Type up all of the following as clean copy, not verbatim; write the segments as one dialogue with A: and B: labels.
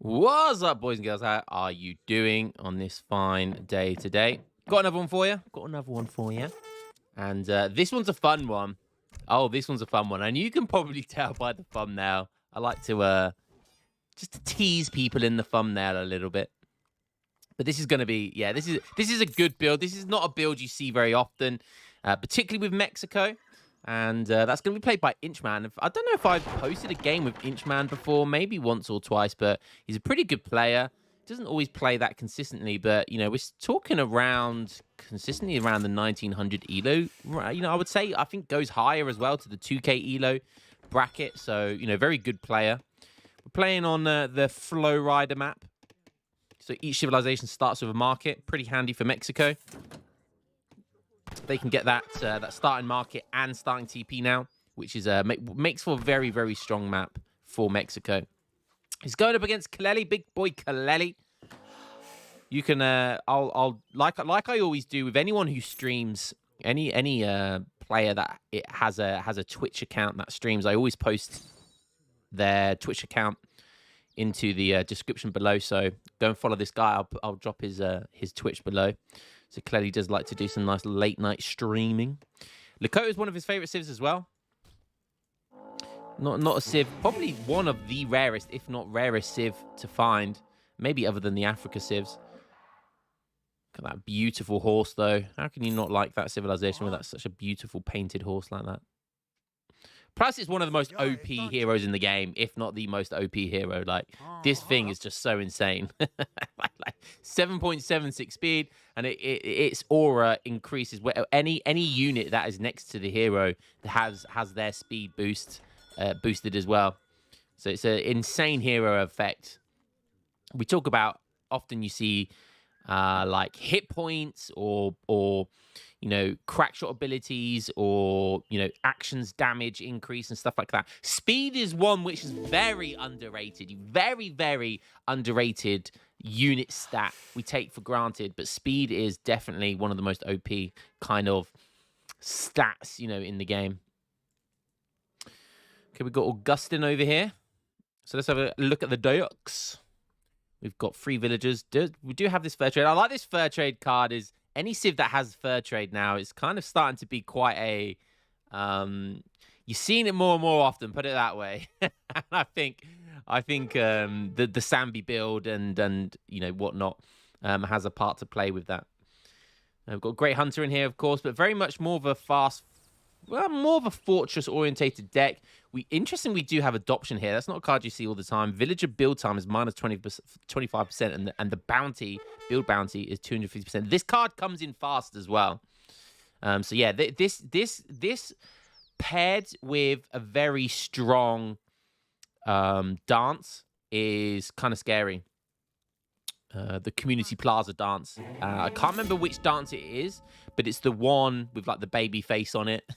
A: What's up, boys and girls? How are you doing on this fine day today? Got another one for you. And this one's a fun one. Oh, this one's a fun one. And you can probably tell by the thumbnail. I like to just to tease people in the thumbnail a little bit. But this is going to be, yeah, this is a good build. This is not a build you see very often, particularly with Mexico. And that's going to be played by Inchman. I don't know if I've posted a game with Inchman before, maybe once or twice, but he's a pretty good player. Doesn't always play that consistently, but, you know, we're talking consistently around the 1900 ELO. You know, I would say, I think goes higher as well to the 2K ELO bracket. So, you know, very good player. We're playing on the Flow Rider map. So each civilization starts with a market. Pretty handy for Mexico. They can get that starting market and starting TP now, which is makes for a very, very strong map for Mexico. He's going up against Kaleli, big boy Kaleli. You can I'll like I always do with anyone who streams, any player that it has a Twitch account that streams. I always post their Twitch account into the description below. So go and follow this guy. I'll drop his Twitch below. So Clelly does like to do some nice late night streaming. Lakota is one of his favorite civs as well. Not a civ, probably one of the rarest, if not rarest civ to find. Maybe other than the Africa civs. Look at that beautiful horse though. How can you not like that civilization with such a beautiful painted horse like that? Plus, it's one of the most OP heroes in the game, if not the most OP hero. Like, this thing is just so insane. like 7.76 speed, and its aura increases. Where any unit that is next to the hero has their speed boosted as well. So it's an insane hero effect. We talk about, often you see like hit points or you know, crack shot abilities or, you know, actions damage increase and stuff like that. Speed is one which is very underrated. Very, very underrated unit stat we take for granted. But speed is definitely one of the most OP kind of stats, you know, in the game. Okay, we've got Augustin over here. So let's have a look at the Ducks. We've got 3 villagers. We do have this fur trade. I like this fur trade card. Is any civ that has fur trade now is kind of starting to be quite a... you're seeing it more and more often, put it that way. And I think the Sambi build and you know, whatnot has a part to play with that. We've got a Great Hunter in here, of course, but very much more of a more of a fortress-orientated deck. Interestingly, we do have adoption here. That's not a card you see all the time. Villager build time is minus 25%, and the bounty, build bounty, is 250%. This card comes in fast as well. So yeah, this paired with a very strong dance is kind of scary. The Community Plaza dance. I can't remember which dance it is, but it's the one with like the baby face on it,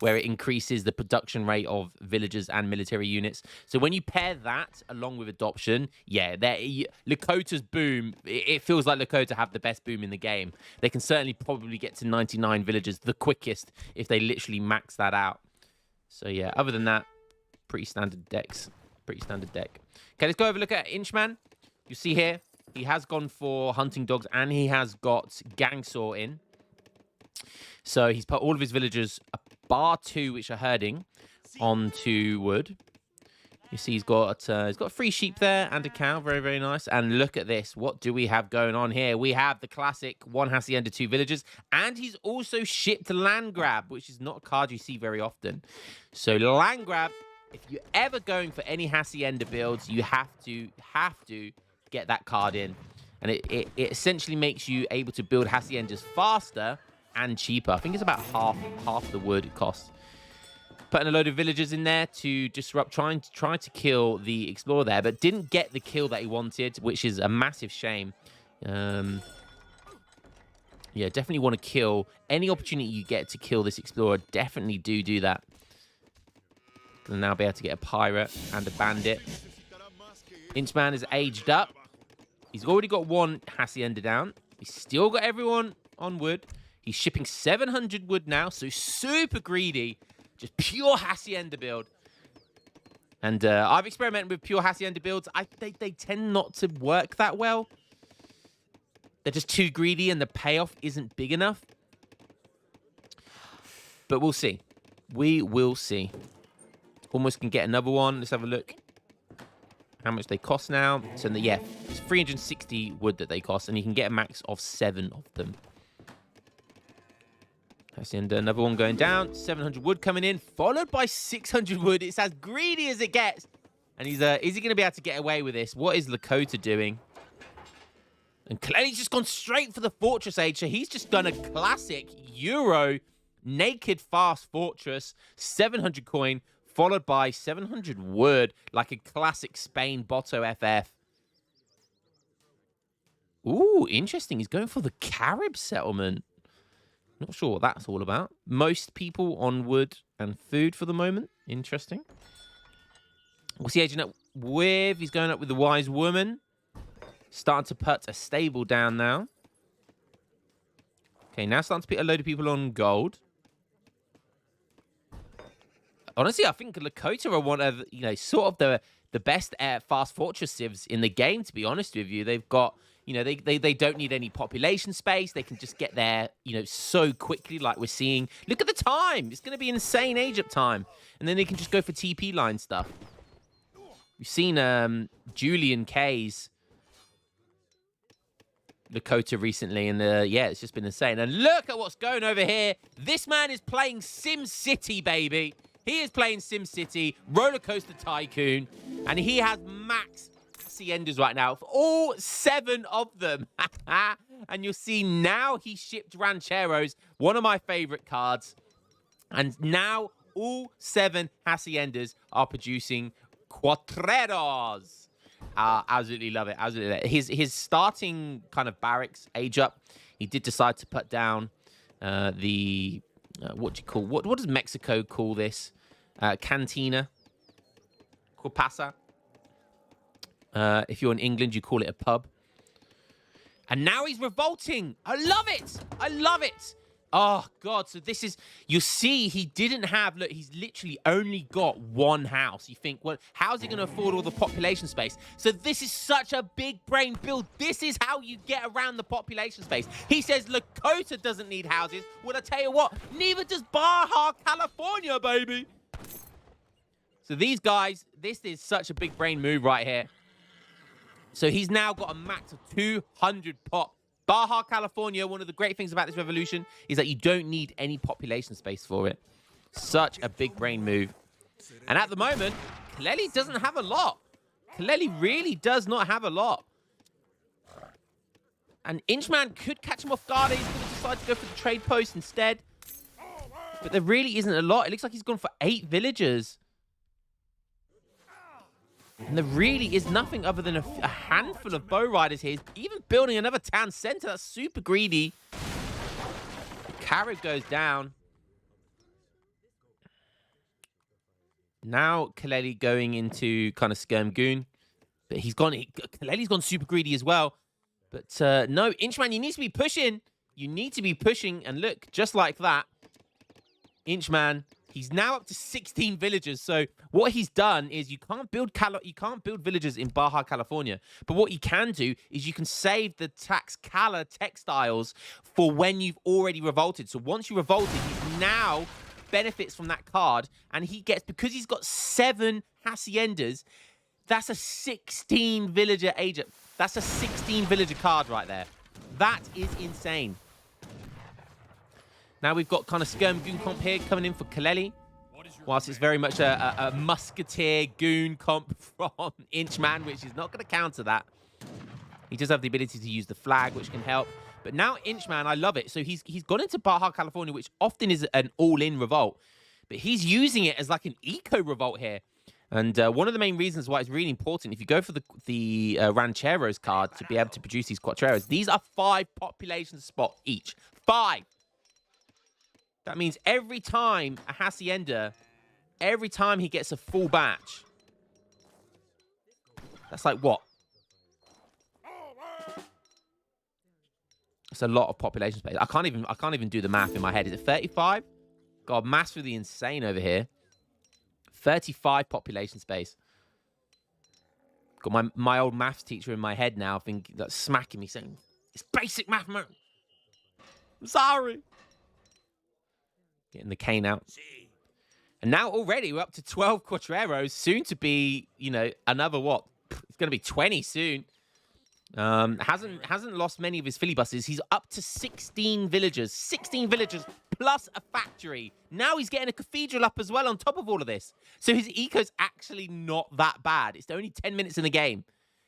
A: where it increases the production rate of villagers and military units. So when you pair that along with adoption, yeah, Lakota's boom, it feels like Lakota have the best boom in the game. They can certainly probably get to 99 villagers the quickest if they literally max that out. So yeah, other than that, pretty standard decks. Pretty standard deck. Okay, let's go over a look at Inchman. You see here, he has gone for hunting dogs and he has got gang saw in. So he's put all of his villagers, bar 2, which are herding, onto wood. You see he's got 3 sheep there and a cow. Very, very nice. And look at this. What do we have going on here? We have the classic 1 hacienda, 2 villagers. And he's also shipped land grab, which is not a card you see very often. So land grab, if you're ever going for any hacienda builds, you have to get that card in. And it essentially makes you able to build haciendas faster and cheaper. I think it's about half the wood it costs. Putting a load of villagers in there to disrupt, trying to kill the explorer there, but didn't get the kill that he wanted, which is a massive shame. Yeah, definitely want to kill any opportunity you get to kill this explorer. Definitely do that. Gonna now be able to get a pirate and a bandit. Inchman is aged up. He's already got 1 hacienda down. He's still got everyone on wood. He's shipping 700 wood now, so super greedy. Just pure hacienda build. And I've experimented with pure hacienda builds. They tend not to work that well. They're just too greedy and the payoff isn't big enough. But we'll see. We will see. Almost can get another one. Let's have a look. How much they cost now. So, yeah, it's 360 wood that they cost. And you can get a max of 7 of them. Hacienda, another one going down. 700 wood coming in. Followed by 600 wood. It's as greedy as it gets. And is he going to be able to get away with this? What is Lakota doing? And Clenny's just gone straight for the fortress age. So he's just done a classic Euro naked fast fortress. 700 coin. Followed by 700 wood. Like a classic Spain Botto FF. Ooh, interesting. He's going for the Carib settlement. Not sure what that's all about. Most people on wood and food for the moment. Interesting. What's he aging up with? He's going up with the wise woman. Starting to put a stable down now. Okay, now starting to put a load of people on gold. Honestly, I think Lakota are one of, sort of the best fast fortress civs in the game, to be honest with you. They've got, they don't need any population space. They can just get there, so quickly like we're seeing. Look at the time. It's going to be insane age up time. And then they can just go for TP line stuff. We've seen Julian K's Lakota recently, and yeah, it's just been insane. And look at what's going over here. This man is playing Sim City, baby. He is playing Sim City, Roller Coaster Tycoon, and he has max haciendas right now for all 7 of them. And you'll see now he shipped Rancheros, one of my favorite cards. And now all 7 haciendas are producing Cuatreros. Absolutely love it. Absolutely love it. His starting kind of barracks age up. He did decide to put down the what do you call what does Mexico call this? Cantina. Corpasa. If you're in England, you call it a pub. And now he's revolting. I love it. I love it. Oh, God. So this is... You see, he didn't have... Look, he's literally only got 1 house. You think, well, how's he going to afford all the population space? So this is such a big brain build. This is how you get around the population space. He says Lakota doesn't need houses. Well, I tell you what, neither does Baja, California, baby. So these guys, this is such a big brain move right here. So he's now got a max of 200 pop. Baja, California, one of the great things about this revolution is that you don't need any population space for it. Such a big brain move. And at the moment, Kleli doesn't have a lot. Kleli really does not have a lot. And Inchman could catch him off guard. He's going to decide to go for the trade post instead. But there really isn't a lot. It looks like he's gone for 8 villagers. And there really is nothing other than a handful of bow riders here. He's even building another town center. That's super greedy. The Carib goes down. Now Kaleli going into kind of Skirmgoon. But Kaleli's gone super greedy as well. But no, Inchman, you need to be pushing. You need to be pushing. And look, just like that, Inchman, he's now up to 16 villagers. So what he's done is you can't build villagers in Baja, California. But what you can do is you can save the Tlaxcala textiles for when you've already revolted. So once you revolted, he now benefits from that card. And he gets, because he's got 7 haciendas, that's a 16 villager agent. That's a 16 villager card right there. That is insane. Now we've got kind of Skirm Goon comp here coming in for Kaleli. Whilst it's very much a musketeer goon comp from Inchman, which is not going to counter that. He does have the ability to use the flag, which can help. But now Inchman, I love it. So he's gone into Baja, California, which often is an all-in revolt. But he's using it as like an eco-revolt here. And one of the main reasons why it's really important, if you go for the Rancheros card to be able to produce these Cuatreros, these are 5 population spot each. 5! That means every time a hacienda, every time he gets a full batch, that's like what? It's a lot of population space. I can't even do the math in my head. Is it 35? God, maths really insane over here. 35 population space. Got my old maths teacher in my head now, thinking that's smacking me, saying, it's basic math, man. I'm sorry. Getting the cane out. And now already we're up to 12 Cuatreros, soon to be, you know, another what? It's going to be 20 soon. Hasn't lost many of his filibusters. He's up to 16 villagers. 16 villagers plus a factory. Now he's getting a cathedral up as well on top of all of this. So his eco's actually not that bad. It's only 10 minutes in the game.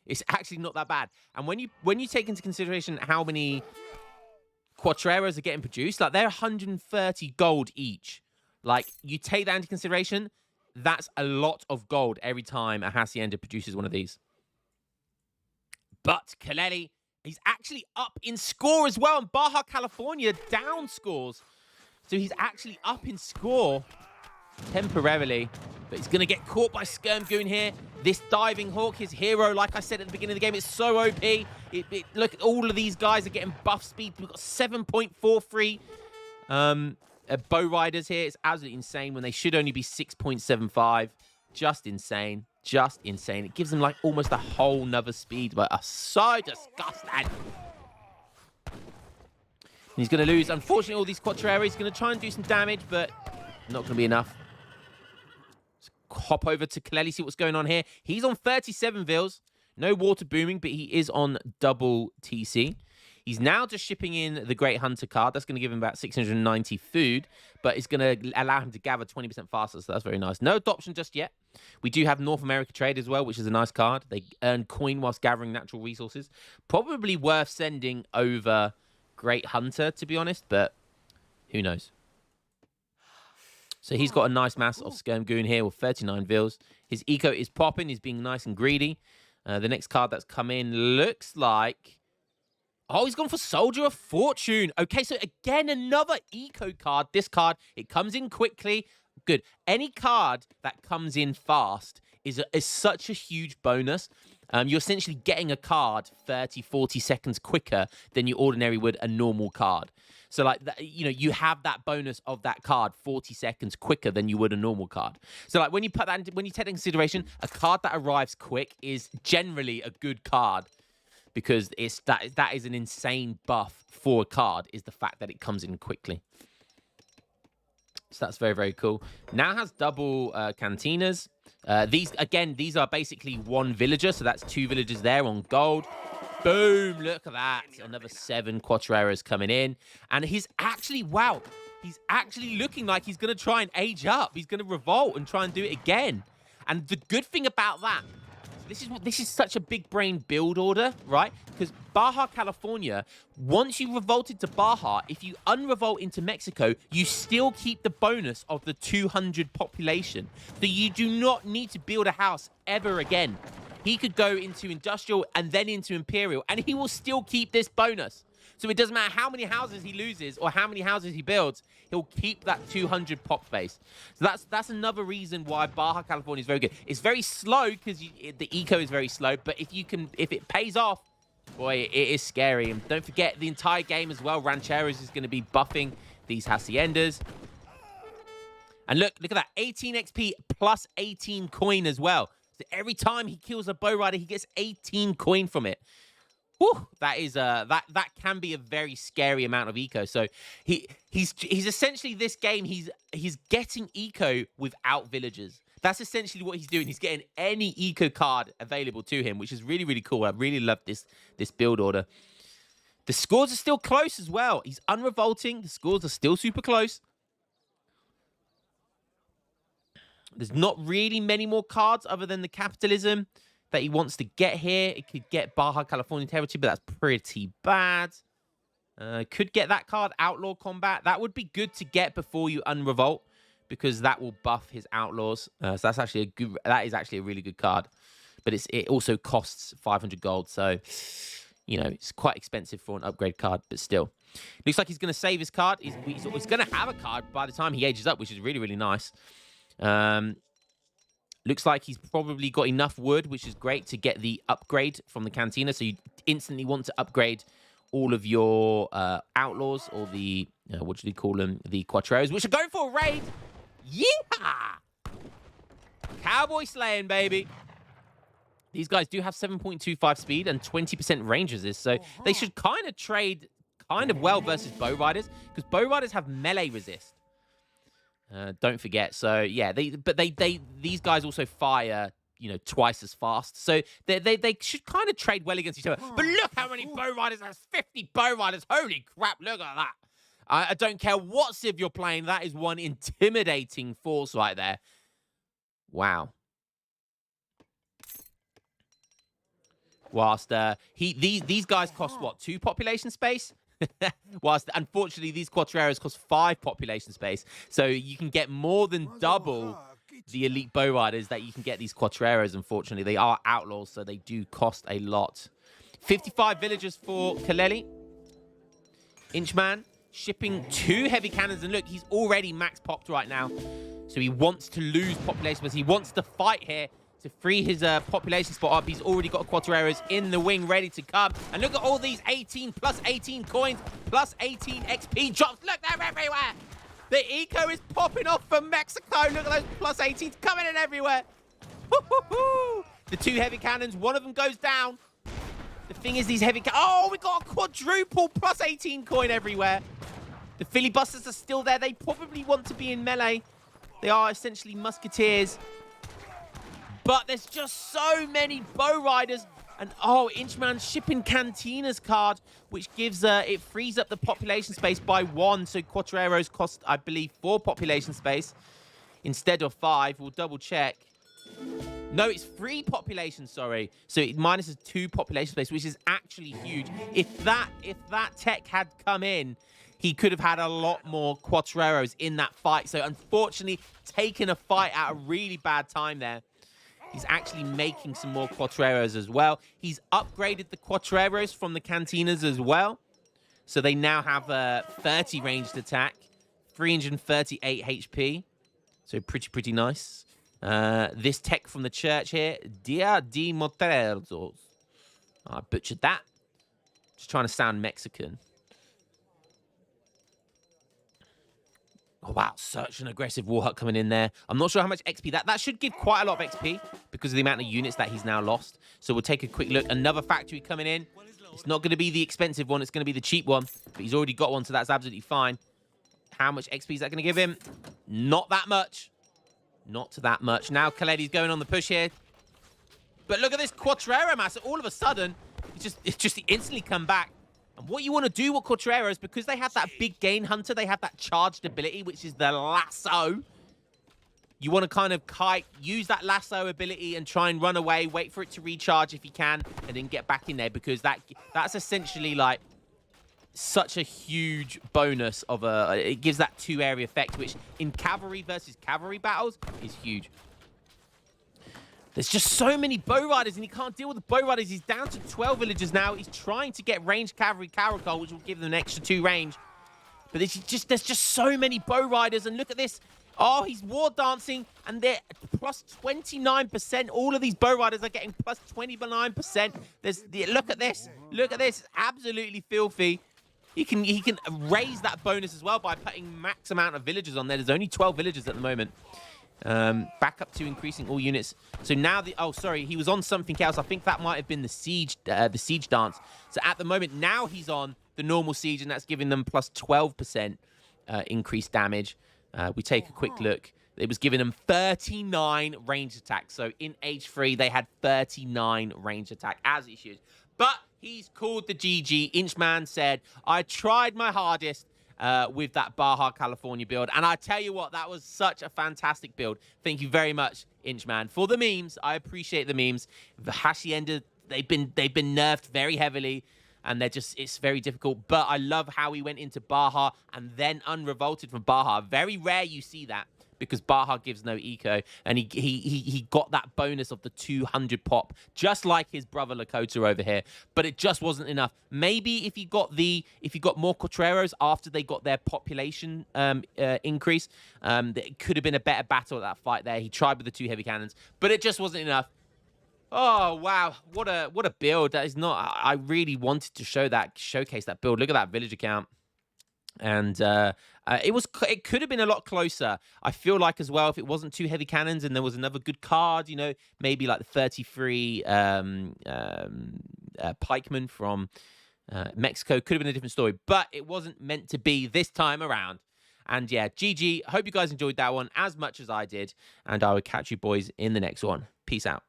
A: It's actually not that bad. And when you take into consideration how many Cuatreros are getting produced, like they're 130 gold each. Like, you take that into consideration, that's a lot of gold every time a hacienda produces one of these. But Kaleli, he's actually up in score as well. And Baja California down scores. So he's actually up in score temporarily. But he's going to get caught by Skirmgoon here. This diving hawk, his hero, like I said at the beginning of the game, it's so OP. Look, all of these guys are getting buff speed. We've got 7.43 bow riders here. It's absolutely insane when they should only be 6.75. Just insane. Just insane. It gives them like almost a whole nother speed, but so disgusting. He's going to lose, unfortunately, all these Cuatreros. He's going to try and do some damage, but not going to be enough. Let's hop over to Kaleli, see what's going on here. He's on 37 vils. No water booming, but he is on double TC. He's now just shipping in the Great Hunter card. That's going to give him about 690 food, but it's going to allow him to gather 20% faster, so that's very nice. No adoption just yet. We do have North America trade as well, which is a nice card. They earn coin whilst gathering natural resources. Probably worth sending over Great Hunter, to be honest, but who knows. So he's got a nice mass of Skirmgoon here with 39 vils. His eco is popping. He's being nice and greedy. The next card that's come in looks like... Oh, he's gone for Soldier of Fortune. Okay, so again, another eco card. This card, it comes in quickly. Good. Any card that comes in fast is such a huge bonus. You're essentially getting a card 30, 40 seconds quicker than you ordinarily would a normal card. So, like, you know, you have that bonus of that card 40 seconds quicker than you would a normal card. So, like, when you put that into, when you take into consideration, a card that arrives quick is generally a good card. Because that is an insane buff for a card, is the fact that it comes in quickly. So that's very, very cool. Now has double cantinas. These are basically one villager, so that's 2 villagers there on gold. Boom, look at that. Another 7 Cuatreros coming in. And he's actually, wow, he's actually looking like he's going to try and age up. He's going to revolt and try and do it again. And the good thing about that, this is such a big brain build order, right? Because Baja California, once you revolted to Baja, if you unrevolt into Mexico, you still keep the bonus of the 200 population. So you do not need to build a house ever again. He could go into industrial and then into imperial, and he will still keep this bonus. So it doesn't matter how many houses he loses or how many houses he builds, he'll keep that 200 pop base. So that's another reason why Baja California is very good. It's very slow because the eco is very slow, but if it pays off, boy, it is scary. And don't forget, the entire game as well, Rancheros is going to be buffing these haciendas. And look at that, 18 XP plus 18 coin as well. So every time he kills a bow rider, he gets 18 coin from it. Whew, that is that can be a very scary amount of eco. So he's essentially, this game, he's getting eco without villagers. That's essentially what he's doing. He's getting any eco card available to him, which is really, really cool. I really love this build order. The scores are still close as well. He's unrevolting. The scores are still super close. There's not really many more cards other than the capitalism that he wants to get here. It could get Baja California territory, but that's pretty bad. Could get that card, Outlaw Combat. That would be good to get before you unrevolt, because that will buff his outlaws. So that's actually that is actually a really good card. But it also costs 500 gold, so you know it's quite expensive for an upgrade card. But still, looks like he's going to save his card. He's going to have a card by the time he ages up, which is really, really nice. Looks like he's probably got enough wood, which is great, to get the upgrade from the cantina. So you instantly want to upgrade all of your outlaws, or the, what do you call them? The Cuatreros, which are going for a raid. Yeah! Cowboy slaying, baby. These guys do have 7.25 speed and 20% range resist, so they should kind of trade kind of well versus bow riders, because bow riders have melee resist. Don't forget. So yeah, these guys also fire, you know, twice as fast. So they should kind of trade well against each other. But look how many bow riders. There's 50 bow riders. Holy crap, look at that. I don't care what civ you're playing. That is one intimidating force right there. Wow. Whilst these guys cost what, 2 population space? Whilst unfortunately these Quatreros cost 5 population space, so you can get more than double the elite bow riders that you can get these Quatreros. Unfortunately, they are outlaws, so they do cost a lot. 55 villagers for Kaleli. Inchman shipping 2 heavy cannons, and look, he's already max popped right now, so he wants to lose population, but he wants to fight here to free his population spot up. He's already got Quatreros in the wing ready to come. And look at all these 18 plus 18 coins plus 18 XP drops. Look, they're everywhere. The eco is popping off from Mexico. Look at those plus 18s coming in everywhere. The 2 heavy cannons, one of them goes down. The thing is, these heavy oh, we got a quadruple plus 18 coin everywhere. The filibusters are still there. They probably want to be in melee. They are essentially musketeers. But there's just so many bow riders. And, oh, Inchman shipping Cantina's card, which gives, it frees up the population space by 1. So Quatreros cost, I believe, 4 population space instead of 5. We'll double check. No, it's 3 population, sorry. So it minuses 2 population space, which is actually huge. If that tech had come in, he could have had a lot more Quatreros in that fight. So unfortunately, taking a fight at a really bad time there. He's actually making some more Quatreros as well. He's upgraded the Quatreros from the Cantinas as well. So they now have 30 ranged attack, 338 HP. So pretty nice. This tech from the church here, Dia de Moteros. I butchered that. Just trying to sound Mexican. Oh, wow, such an aggressive Warhawk coming in there. I'm not sure how much XP. That should give quite a lot of XP because of the amount of units that he's now lost. So we'll take a quick look. Another factory coming in. It's not going to be the expensive one. It's going to be the cheap one. But he's already got one, so that's absolutely fine. How much XP is that going to give him? Not that much. Not that much. Now Kaledi's going on the push here. But look at this Quatrero mass. All of a sudden, it's just instantly come back. And what you want to do with Quatreros, because they have that big gain hunter, they have that charged ability, which is the lasso. You want to kind of use that lasso ability and try and run away, wait for it to recharge if you can, and then get back in there, because that's essentially like such a huge bonus of it gives that 2-area effect, which in cavalry versus cavalry battles is huge. There's just so many bow riders, and he can't deal with the bow riders. He's down to 12 villagers now. He's trying to get ranged cavalry caracal, which will give them an extra 2 range. But there's just so many bow riders, and look at this. Oh, he's war dancing, and they're plus 29%. All of these bow riders are getting plus 29%. Look at this. Look at this. Absolutely filthy. He can raise that bonus as well by putting max amount of villagers on there. There's only 12 villagers at the moment. Back up to increasing all units. So now oh, sorry, he was on something else. I think that might have been the siege dance. So at the moment, now he's on the normal siege, and that's giving them plus 12% increased damage. We take a quick look. It was giving them 39 range attack. So in H3, they had 39 range attack, as it should. But he's called the GG. Inchman said, I tried my hardest. With that Baja, California build. And I tell you what, that was such a fantastic build. Thank you very much, Inchman, for the memes. I appreciate the memes. The hacienda, they've been nerfed very heavily, and it's very difficult. But I love how he went into Baja and then unrevolted from Baja. Very rare you see that, because Baja gives no eco, and he got that bonus of the 200 pop, just like his brother Lakota over here. But it just wasn't enough. Maybe if you got more Quatreros after they got their population increase, it could have been a better battle at that fight there. He tried with the 2 heavy cannons, but it just wasn't enough. Oh wow, what a build! That is not. I really wanted to showcase that build. Look at that villager count. And it could have been a lot closer. I feel like as well, if it wasn't two heavy cannons and there was another good card, maybe like the 33 pikeman from Mexico, could have been a different story, but it wasn't meant to be this time around. And yeah, GG. Hope you guys enjoyed that one as much as I did, and I will catch you boys in the next one. Peace out.